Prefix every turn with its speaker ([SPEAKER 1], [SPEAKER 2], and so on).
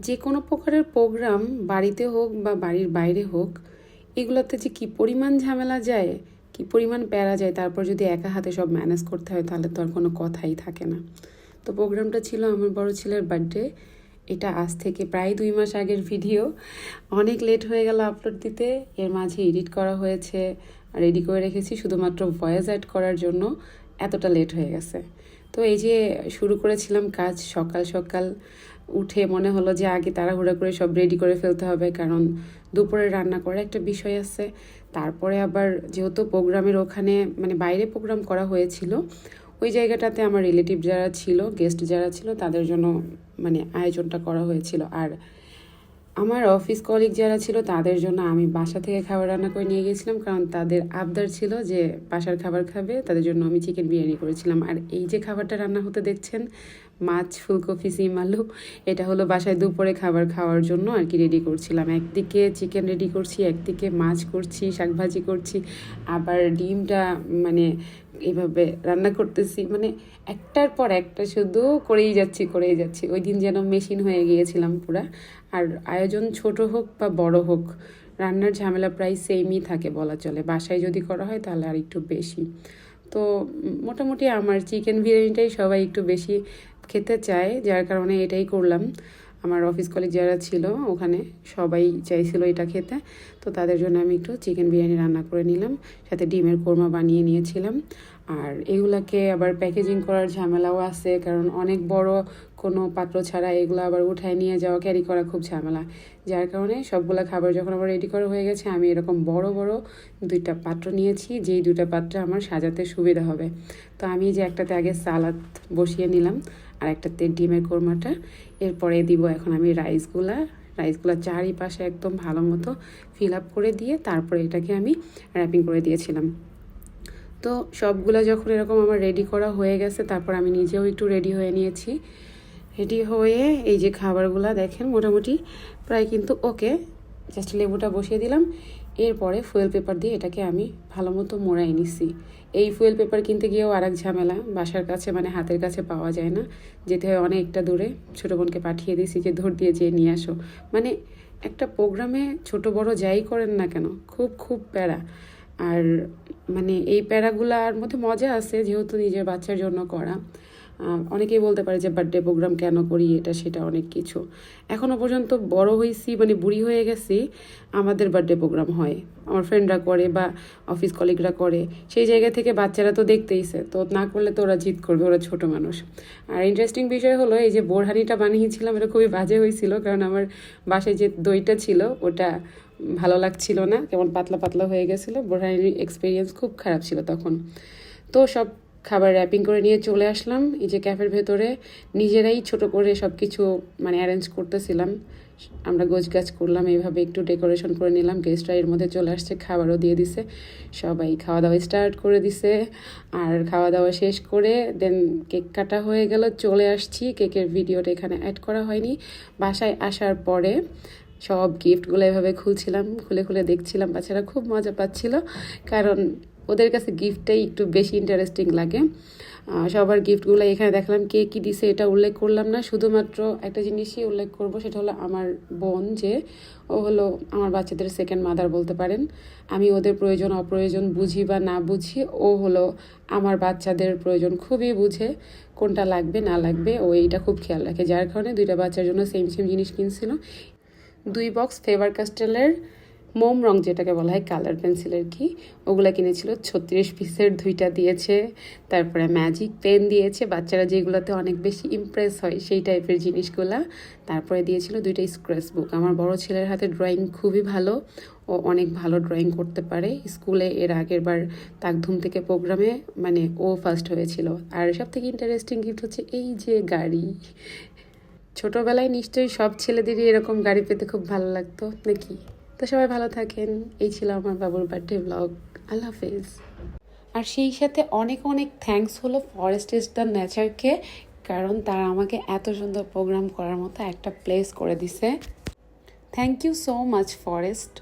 [SPEAKER 1] যে কোনো প্রকারের প্রোগ্রাম বাড়িতে হোক বা বাড়ির বাইরে হোক, এগুলোতে যে কী পরিমাণ ঝামেলা যায়, কী পরিমাণ প্যারা যায়, তারপর যদি একা হাতে সব ম্যানেজ করতে হয় তাহলে তো আর কোনো কথাই থাকে না। তো প্রোগ্রামটা ছিল আমার বড় ছেলের বার্থডে। এটা আজ থেকে প্রায় 2 মাস আগের ভিডিও। অনেক লেট হয়ে গেল আপলোড দিতে, এর মাঝে এডিট করা হয়েছে, রেডি করে রেখেছি শুধুমাত্র ভয়েস অ্যাড করার জন্য। এতটা লেট হয়ে গেছে। তো এই যে শুরু করেছিলাম কাজ সকাল সকাল উঠে, মনে হলো যে আগে তাড়াহুড়া করে সব রেডি করে ফেলতে হবে, কারণ দুপুরে রান্না করার একটা বিষয় আছে। তারপরে আবার যেহেতু প্রোগ্রামের ওখানে মানে বাইরে প্রোগ্রাম করা হয়েছিল, ওই জায়গাটাতে আমার রিলেটিভ যারা ছিল, গেস্ট যারা ছিল, তাদের জন্য মানে আয়োজনটা করা হয়েছিল। আর আমার অফিস কলিগ যারা ছিল তাদের জন্য আমি বাসা থেকে খাবার রান্না করে নিয়ে গিয়েছিলাম, কারণ তাদের আবদার ছিল যে বাসার খাবার খাবে। তাদের জন্য আমি চিকেন বিরিয়ানি করেছিলাম। আর এই যে খাবারটা রান্না হতে দেখছেন, মাছ, ফুলকপি, সিম, আলু, এটা হলো বাসায় দুপুরে খাবার খাওয়ার জন্য আর কি রেডি করছিলাম। একদিকে চিকেন রেডি করছি, একদিকে মাছ করছি, শাকভাজি করছি, আবার ডিমটা মানে এইভাবে রান্না করতেছি, মানে একটার পর একটা শুধু করেই যাচ্ছি। ওই দিন যেন মেশিন হয়ে গিয়েছিলাম পুরা। আর আয়োজন ছোট হোক বা বড় হোক, রান্নার ঝামেলা প্রায় সেমই থাকে বলা চলে। বাসায় যদি করা হয় তাহলে আর একটু বেশি। তো মোটামুটি আমার চিকেন বিরিয়ানিটাই সবাই একটু বেশি খেতে চায়, যার কারণে এটাই করলাম। আমার অফিস কলিগ যারা ছিল ওখানে সবাই চাইছিল এটা খেতে, তো তাদের জন্য আমি একটু চিকেন বিরিয়ানি রান্না করে নিলাম, সাথে ডিমের কোরমা বানিয়ে নিয়েছিলাম। আর এগুলাকে আবার প্যাকেজিং করার ঝামেলাও আছে, কারণ অনেক বড় কোনো পাত্র ছাড়া এগুলো আবার উঠায় নিয়ে যাওয়া, ক্যারি করা খুব ঝামেলা। যার কারণে সবগুলা খাবার যখন আবার রেডি করা হয়ে গেছে, আমি এরকম বড় বড় 2টা পাত্র নিয়েছি, যেই 2টা পাত্রে আমার সাজাতে সুবিধা হবে। তো আমি যে একটাতে আগে সালাদ বসিয়ে নিলাম, আর একটাতে ডিমের কোরমাটা। এরপরে দিব এখন আমি রাইসগুলা চারিপাশে একদম ভালো মতো ফিল আপ করে দিয়ে তারপরে এটাকে আমি র্যাপিং করে দিয়েছিলাম। তো সবগুলো যখন এরকম আমার রেডি করা হয়ে গেছে, তারপর আমি নিজেও একটু রেডি হয়ে নিয়েছি। রেডি হয়ে এই যে খাবারগুলো দেখেন মোটামুটি প্রায় কিন্তু ওকে, জাস্ট লেবুটা বসিয়ে দিলাম। এরপরে ফুয়েল পেপার দিয়ে এটাকে আমি ভালো মতো মোড়াই নিছি। এই ফুয়েল পেপার কিনতে গিয়েও আর এক ঝামেলা, বাসার কাছে মানে হাতের কাছে পাওয়া যায় না, যেতে হয় অনেকটা দূরে। ছোটো বোনকে পাঠিয়ে দিয়েছি যে ধর দিয়ে যেয়ে নিয়ে আসো। মানে একটা প্রোগ্রামে ছোট বড় যাই করেন না কেন, খুব খুব প্যারা। আর মানে এই প্যারাগুলার মধ্যে মজা আছে, যেহেতু নিজের বাচ্চার জন্য করা। অনেকেই বলতে পারে যে বার্থডে প্রোগ্রাম কেন করি, এটা সেটা অনেক কিছু। এখনও পর্যন্ত বড় হয়েছি মানে বুড়ি হয়ে গেছি, আমাদের বার্থডে প্রোগ্রাম হয়, আমার ফ্রেন্ডরা করে বা অফিস কলিগরা করে। সেই জায়গা থেকে বাচ্চারা তো দেখতেইছে, তো না করলে তো ওরা জিদ করবে, ওরা ছোট মানুষ। আর ইন্টারেস্টিং বিষয় হলো এই যে বোরহানিটা বানিয়েছিলাম, এটা খুবই বাজে হয়েছিল, কারণ আমার বাসায় যে দইটা ছিল ওটা ভালো লাগছিল না, কেমন পাতলা পাতলা হয়ে গেছিলো। বোরহানির এক্সপিরিয়েন্স খুব খারাপ ছিল তখন। তো সব খাবার র্যাপিং করে নিয়ে চলে আসলাম এই যে ক্যাফের ভেতরে। নিজেরাই ছোট করে সব কিছু মানে অ্যারেঞ্জ করতেছিলাম, আমরা গোছগাছ করলাম, এইভাবে একটু ডেকোরেশন করে নিলাম। গেস্টরা এর মধ্যে চলে আসছে, খাবারও দিয়ে দিছে, সবাই খাওয়া দাওয়া স্টার্ট করে দিছে। আর খাওয়া দাওয়া শেষ করে দেন কেক কাটা হয়ে গেল, চলে আসছি। কেকের ভিডিওটা এখানে অ্যাড করা হয়নি। বাসায় আসার পরে সব গিফটগুলো এভাবে খুলছিলাম, খুলে খুলে দেখছিলাম। বাচ্চারা খুব মজা পাচ্ছিল, কারণ ওদের কাছে গিফটটাই একটু বেশি ইন্টারেস্টিং লাগে। সবার গিফটগুলো এখানে দেখলাম। কে কী দিছে এটা উল্লেখ করলাম না, শুধুমাত্র একটা জিনিসই উল্লেখ করব, সেটা হলো আমার বোন, যে ও হলো আমার বাচ্চাদের সেকেন্ড মাদার বলতে পারেন। আমি ওদের প্রয়োজন অপ্রয়োজন বুঝি বা না বুঝি, ও হলো আমার বাচ্চাদের প্রয়োজন খুবই বুঝে, কোনটা লাগবে না লাগবে ও এইটা খুব খেয়াল রাখে। যার কারণে 2টা বাচ্চার জন্য সেম সেম জিনিস কিনছিল। 2 বক্স ফেভার কাস্টেলের মোম রং, যেটাকে বলা হয় কালার পেন্সিলের কি, ওগুলো কিনেছিল। 36 পিসের 2টা দিয়েছে। তারপরে ম্যাজিক পেন দিয়েছে, বাচ্চারা যেগুলোতে অনেক বেশি ইমপ্রেস হয় সেই টাইপের জিনিসগুলা। তারপরে দিয়েছিল 2টা স্ক্র্যাচ বুক। আমার বড় ছেলের হাতে ড্রয়িং খুবই ভালো, ও অনেক ভালো ড্রয়িং করতে পারে। স্কুলে এর আগের বার তাকধুম থেকে প্রোগ্রামে মানে ও ফার্স্ট হয়েছিল। আর সব থেকে ইন্টারেস্টিং গিফট হচ্ছে এই যে গাড়ি। ছোটবেলায় নিশ্চয়ই সব ছেলেদেরই এরকম গাড়ি পেতে খুব ভালো লাগতো নাকি? তো সবাই ভালো থাকেন। এই ছিল আমার বাবুর বার্থডে ব্লগ। আল্লাহ হাফেজ। আর সেই সাথে অনেক অনেক থ্যাঙ্কস হলো ফরেস্ট ইজ দ্য নেচারকে, কারণ তারা আমাকে এত সুন্দর প্রোগ্রাম করার মতো একটা প্লেস করে দিছে। Thank you so much forest.